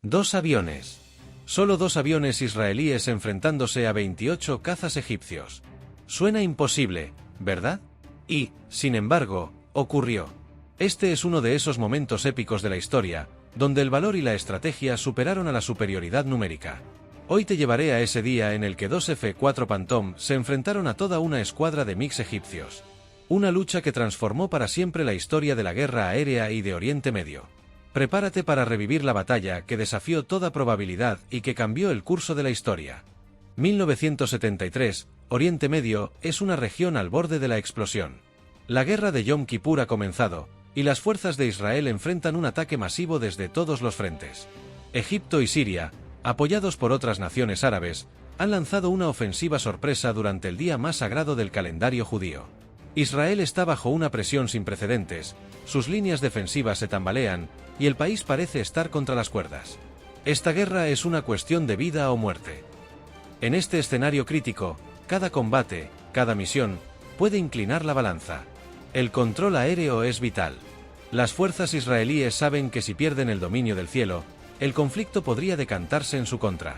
Dos aviones. Solo dos aviones israelíes enfrentándose a 28 cazas egipcios. Suena imposible, ¿verdad? Y, sin embargo, ocurrió. Este es uno de esos momentos épicos de la historia, donde el valor y la estrategia superaron a la superioridad numérica. Hoy te llevaré a ese día en el que dos F-4 Phantom se enfrentaron a toda una escuadra de MiGs egipcios. Una lucha que transformó para siempre la historia de la guerra aérea y de Oriente Medio. Prepárate para revivir la batalla que desafió toda probabilidad y que cambió el curso de la historia. 1973, Oriente Medio es una región al borde de la explosión. La guerra de Yom Kippur ha comenzado, y las fuerzas de Israel enfrentan un ataque masivo desde todos los frentes. Egipto y Siria, apoyados por otras naciones árabes, han lanzado una ofensiva sorpresa durante el día más sagrado del calendario judío. Israel está bajo una presión sin precedentes, sus líneas defensivas se tambalean, y el país parece estar contra las cuerdas. Esta guerra es una cuestión de vida o muerte. En este escenario crítico, cada combate, cada misión, puede inclinar la balanza. El control aéreo es vital. Las fuerzas israelíes saben que si pierden el dominio del cielo, el conflicto podría decantarse en su contra.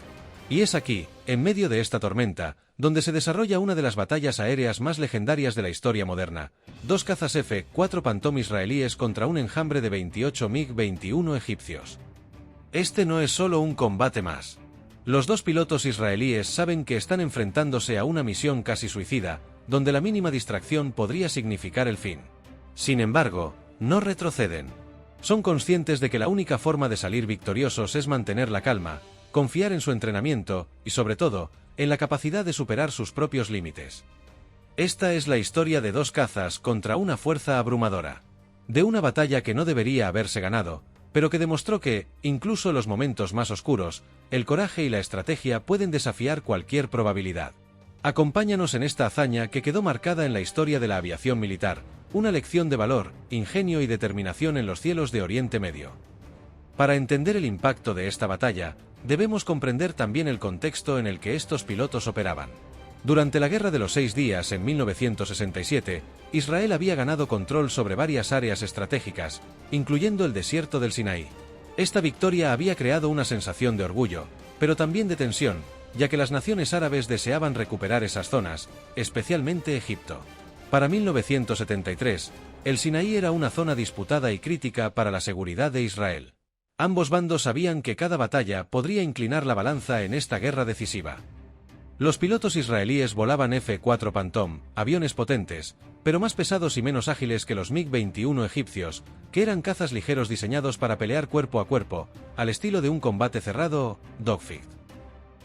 Y es aquí, en medio de esta tormenta, donde se desarrolla una de las batallas aéreas más legendarias de la historia moderna. Dos cazas F-4 Phantom israelíes contra un enjambre de 28 MiG-21 egipcios. Este no es solo un combate más. Los dos pilotos israelíes saben que están enfrentándose a una misión casi suicida, donde la mínima distracción podría significar el fin. Sin embargo, no retroceden. Son conscientes de que la única forma de salir victoriosos es mantener la calma, confiar en su entrenamiento y, sobre todo, en la capacidad de superar sus propios límites. Esta es la historia de dos cazas contra una fuerza abrumadora. De una batalla que no debería haberse ganado, pero que demostró que, incluso en los momentos más oscuros, el coraje y la estrategia pueden desafiar cualquier probabilidad. Acompáñanos en esta hazaña que quedó marcada en la historia de la aviación militar, una lección de valor, ingenio y determinación en los cielos de Oriente Medio. Para entender el impacto de esta batalla, debemos comprender también el contexto en el que estos pilotos operaban. Durante la Guerra de los 6 Días en 1967, Israel había ganado control sobre varias áreas estratégicas, incluyendo el desierto del Sinaí. Esta victoria había creado una sensación de orgullo, pero también de tensión, ya que las naciones árabes deseaban recuperar esas zonas, especialmente Egipto. Para 1973, el Sinaí era una zona disputada y crítica para la seguridad de Israel. Ambos bandos sabían que cada batalla podría inclinar la balanza en esta guerra decisiva. Los pilotos israelíes volaban F-4 Phantom, aviones potentes, pero más pesados y menos ágiles que los MiG-21 egipcios, que eran cazas ligeros diseñados para pelear cuerpo a cuerpo, al estilo de un combate cerrado, dogfight.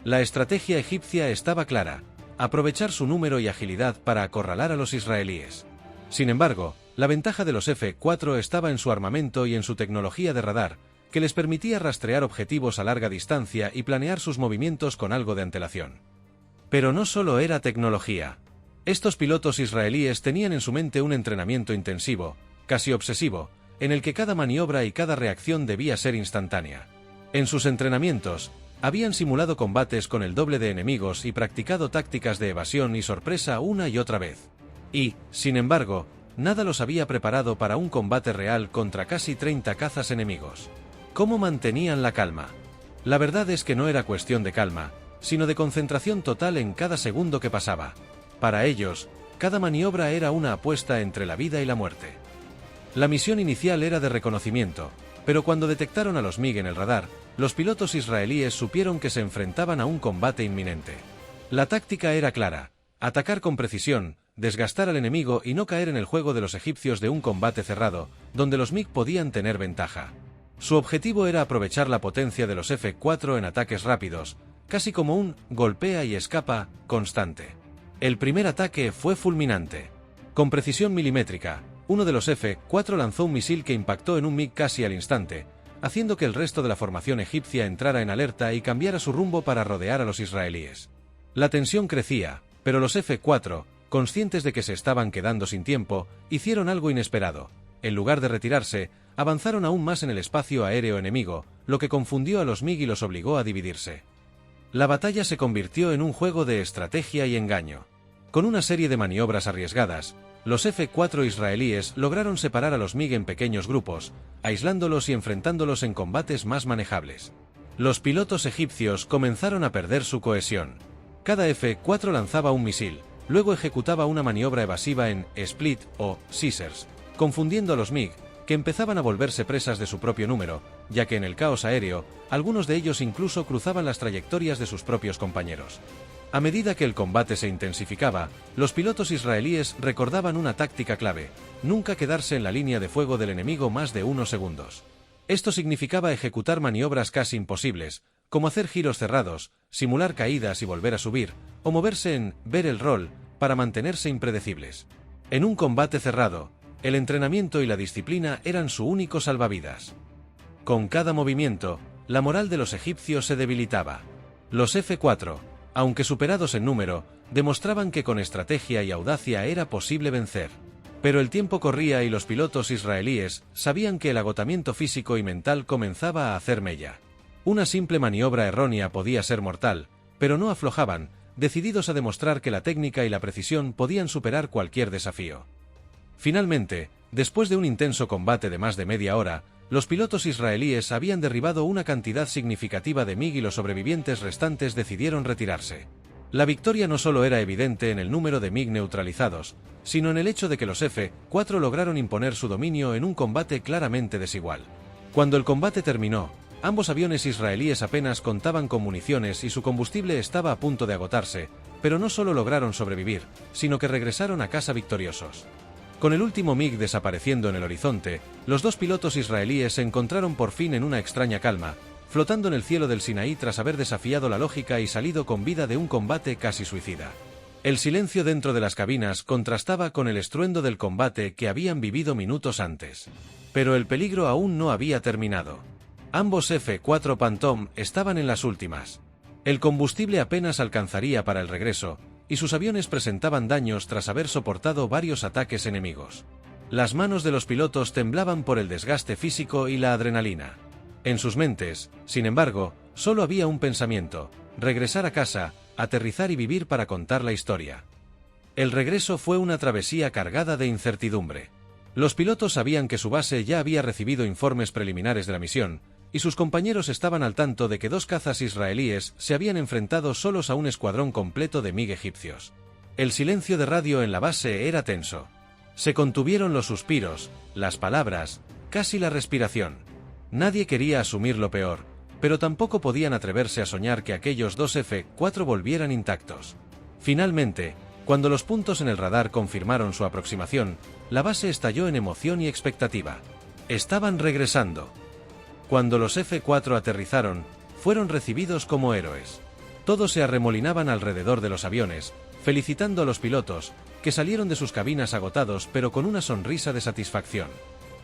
La estrategia egipcia estaba clara: aprovechar su número y agilidad para acorralar a los israelíes. Sin embargo, la ventaja de los F-4 estaba en su armamento y en su tecnología de radar, que les permitía rastrear objetivos a larga distancia y planear sus movimientos con algo de antelación. Pero no solo era tecnología. Estos pilotos israelíes tenían en su mente un entrenamiento intensivo, casi obsesivo, en el que cada maniobra y cada reacción debía ser instantánea. En sus entrenamientos, habían simulado combates con el doble de enemigos y practicado tácticas de evasión y sorpresa una y otra vez. Y, sin embargo, nada los había preparado para un combate real contra casi 30 cazas enemigos. ¿Cómo mantenían la calma? La verdad es que no era cuestión de calma, sino de concentración total en cada segundo que pasaba. Para ellos, cada maniobra era una apuesta entre la vida y la muerte. La misión inicial era de reconocimiento, pero cuando detectaron a los MiG en el radar, los pilotos israelíes supieron que se enfrentaban a un combate inminente. La táctica era clara: atacar con precisión, desgastar al enemigo y no caer en el juego de los egipcios de un combate cerrado, donde los MiG podían tener ventaja. Su objetivo era aprovechar la potencia de los F-4 en ataques rápidos, casi como un golpea y escapa constante. El primer ataque fue fulminante. Con precisión milimétrica, uno de los F-4 lanzó un misil que impactó en un MiG casi al instante, haciendo que el resto de la formación egipcia entrara en alerta y cambiara su rumbo para rodear a los israelíes. La tensión crecía, pero los F-4, conscientes de que se estaban quedando sin tiempo, hicieron algo inesperado. En lugar de retirarse, avanzaron aún más en el espacio aéreo enemigo, lo que confundió a los MiG y los obligó a dividirse. La batalla se convirtió en un juego de estrategia y engaño. Con una serie de maniobras arriesgadas, los F-4 israelíes lograron separar a los MiG en pequeños grupos, aislándolos y enfrentándolos en combates más manejables. Los pilotos egipcios comenzaron a perder su cohesión. Cada F-4 lanzaba un misil, luego ejecutaba una maniobra evasiva en split o scissors, confundiendo a los MiG, que empezaban a volverse presas de su propio número, ya que en el caos aéreo, algunos de ellos incluso cruzaban las trayectorias de sus propios compañeros. A medida que el combate se intensificaba, los pilotos israelíes recordaban una táctica clave: nunca quedarse en la línea de fuego del enemigo más de unos segundos. Esto significaba ejecutar maniobras casi imposibles, como hacer giros cerrados, simular caídas y volver a subir, o moverse en barrel roll para mantenerse impredecibles. En un combate cerrado, el entrenamiento y la disciplina eran su único salvavidas. Con cada movimiento, la moral de los egipcios se debilitaba. Los F-4, aunque superados en número, demostraban que con estrategia y audacia era posible vencer. Pero el tiempo corría y los pilotos israelíes sabían que el agotamiento físico y mental comenzaba a hacer mella. Una simple maniobra errónea podía ser mortal, pero no aflojaban, decididos a demostrar que la técnica y la precisión podían superar cualquier desafío. Finalmente, después de un intenso combate de más de media hora, los pilotos israelíes habían derribado una cantidad significativa de MiG y los sobrevivientes restantes decidieron retirarse. La victoria no solo era evidente en el número de MiG neutralizados, sino en el hecho de que los F-4 lograron imponer su dominio en un combate claramente desigual. Cuando el combate terminó, ambos aviones israelíes apenas contaban con municiones y su combustible estaba a punto de agotarse, pero no solo lograron sobrevivir, sino que regresaron a casa victoriosos. Con el último MiG desapareciendo en el horizonte, los dos pilotos israelíes se encontraron por fin en una extraña calma, flotando en el cielo del Sinaí tras haber desafiado la lógica y salido con vida de un combate casi suicida. El silencio dentro de las cabinas contrastaba con el estruendo del combate que habían vivido minutos antes. Pero el peligro aún no había terminado. Ambos F-4 Phantom estaban en las últimas. El combustible apenas alcanzaría para el regreso, y sus aviones presentaban daños tras haber soportado varios ataques enemigos. Las manos de los pilotos temblaban por el desgaste físico y la adrenalina. En sus mentes, sin embargo, solo había un pensamiento: regresar a casa, aterrizar y vivir para contar la historia. El regreso fue una travesía cargada de incertidumbre. Los pilotos sabían que su base ya había recibido informes preliminares de la misión, y sus compañeros estaban al tanto de que dos cazas israelíes se habían enfrentado solos a un escuadrón completo de MiG egipcios. El silencio de radio en la base era tenso. Se contuvieron los suspiros, las palabras, casi la respiración. Nadie quería asumir lo peor, pero tampoco podían atreverse a soñar que aquellos dos F-4 volvieran intactos. Finalmente, cuando los puntos en el radar confirmaron su aproximación, la base estalló en emoción y expectativa. Estaban regresando. Cuando los F-4 aterrizaron, fueron recibidos como héroes. Todos se arremolinaban alrededor de los aviones, felicitando a los pilotos, que salieron de sus cabinas agotados pero con una sonrisa de satisfacción.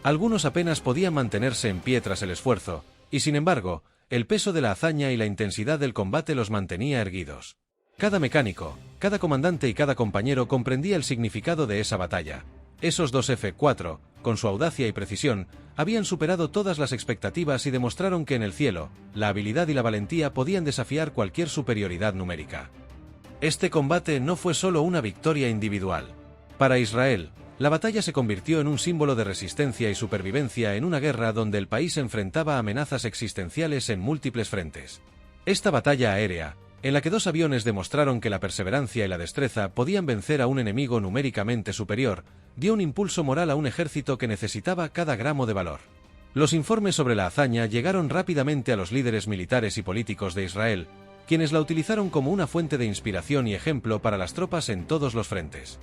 Algunos apenas podían mantenerse en pie tras el esfuerzo, y sin embargo, el peso de la hazaña y la intensidad del combate los mantenía erguidos. Cada mecánico, cada comandante y cada compañero comprendía el significado de esa batalla. Esos dos F-4, con su audacia y precisión, habían superado todas las expectativas y demostraron que en el cielo, la habilidad y la valentía podían desafiar cualquier superioridad numérica. Este combate no fue solo una victoria individual. Para Israel, la batalla se convirtió en un símbolo de resistencia y supervivencia en una guerra donde el país enfrentaba amenazas existenciales en múltiples frentes. Esta batalla aérea, en la que dos aviones demostraron que la perseverancia y la destreza podían vencer a un enemigo numéricamente superior, dio un impulso moral a un ejército que necesitaba cada gramo de valor. Los informes sobre la hazaña llegaron rápidamente a los líderes militares y políticos de Israel, quienes la utilizaron como una fuente de inspiración y ejemplo para las tropas en todos los frentes.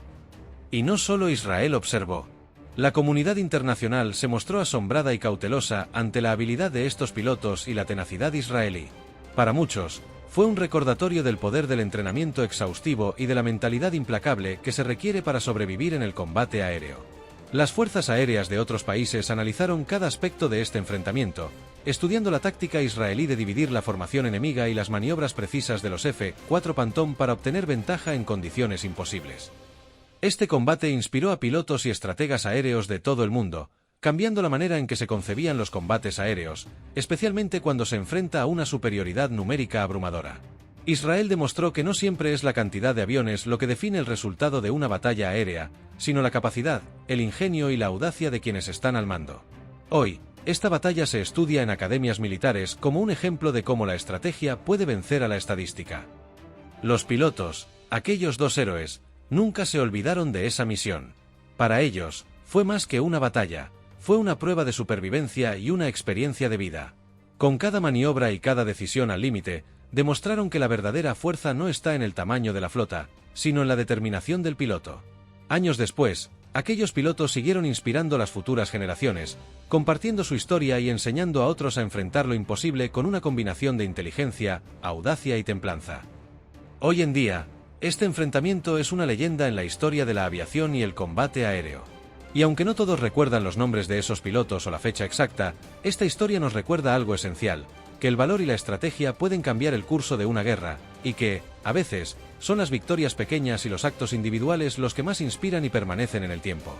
Y no solo Israel observó. La comunidad internacional se mostró asombrada y cautelosa ante la habilidad de estos pilotos y la tenacidad israelí. Para muchos, fue un recordatorio del poder del entrenamiento exhaustivo y de la mentalidad implacable que se requiere para sobrevivir en el combate aéreo. Las fuerzas aéreas de otros países analizaron cada aspecto de este enfrentamiento, estudiando la táctica israelí de dividir la formación enemiga y las maniobras precisas de los F-4 Phantom para obtener ventaja en condiciones imposibles. Este combate inspiró a pilotos y estrategas aéreos de todo el mundo, cambiando la manera en que se concebían los combates aéreos, especialmente cuando se enfrenta a una superioridad numérica abrumadora. Israel demostró que no siempre es la cantidad de aviones lo que define el resultado de una batalla aérea, sino la capacidad, el ingenio y la audacia de quienes están al mando. Hoy, Esta batalla se estudia en academias militares como un ejemplo de cómo la estrategia puede vencer a la estadística. Los pilotos, aquellos dos héroes, nunca se olvidaron de esa misión. Para ellos, fue más que una batalla, fue una prueba de supervivencia y una experiencia de vida. Con cada maniobra y cada decisión al límite, demostraron que la verdadera fuerza no está en el tamaño de la flota, sino en la determinación del piloto. Años después, aquellos pilotos siguieron inspirando a las futuras generaciones, compartiendo su historia y enseñando a otros a enfrentar lo imposible con una combinación de inteligencia, audacia y templanza. Hoy en día, este enfrentamiento es una leyenda en la historia de la aviación y el combate aéreo. Y aunque no todos recuerdan los nombres de esos pilotos o la fecha exacta, esta historia nos recuerda algo esencial, que el valor y la estrategia pueden cambiar el curso de una guerra, y que, a veces, son las victorias pequeñas y los actos individuales los que más inspiran y permanecen en el tiempo.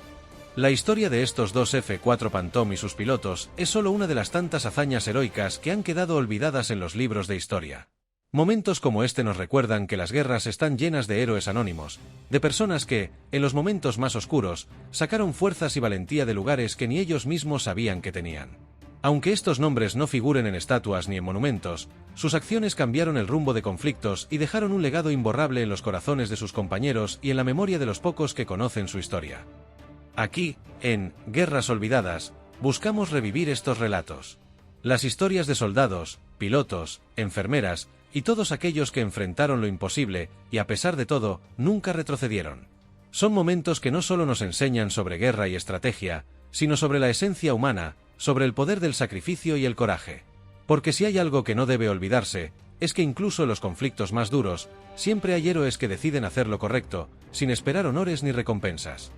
La historia de estos dos F-4 Phantom y sus pilotos es solo una de las tantas hazañas heroicas que han quedado olvidadas en los libros de historia. Momentos como este nos recuerdan que las guerras están llenas de héroes anónimos, de personas que, en los momentos más oscuros, sacaron fuerzas y valentía de lugares que ni ellos mismos sabían que tenían. Aunque estos nombres no figuren en estatuas ni en monumentos, sus acciones cambiaron el rumbo de conflictos y dejaron un legado imborrable en los corazones de sus compañeros y en la memoria de los pocos que conocen su historia. Aquí, en Guerras Olvidadas, buscamos revivir estos relatos. Las historias de soldados, pilotos, enfermeras y todos aquellos que enfrentaron lo imposible y, a pesar de todo, nunca retrocedieron. Son momentos que no solo nos enseñan sobre guerra y estrategia, sino sobre la esencia humana, sobre el poder del sacrificio y el coraje. Porque si hay algo que no debe olvidarse, es que incluso en los conflictos más duros, siempre hay héroes que deciden hacer lo correcto, sin esperar honores ni recompensas.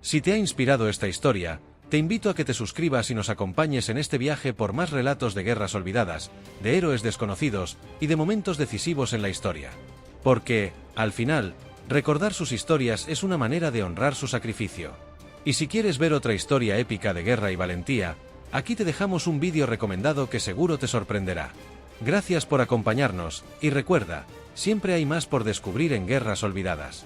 Si te ha inspirado esta historia, te invito a que te suscribas y nos acompañes en este viaje por más relatos de guerras olvidadas, de héroes desconocidos y de momentos decisivos en la historia. Porque, al final, recordar sus historias es una manera de honrar su sacrificio. Y si quieres ver otra historia épica de guerra y valentía, aquí te dejamos un vídeo recomendado que seguro te sorprenderá. Gracias por acompañarnos, y recuerda, siempre hay más por descubrir en Guerras Olvidadas.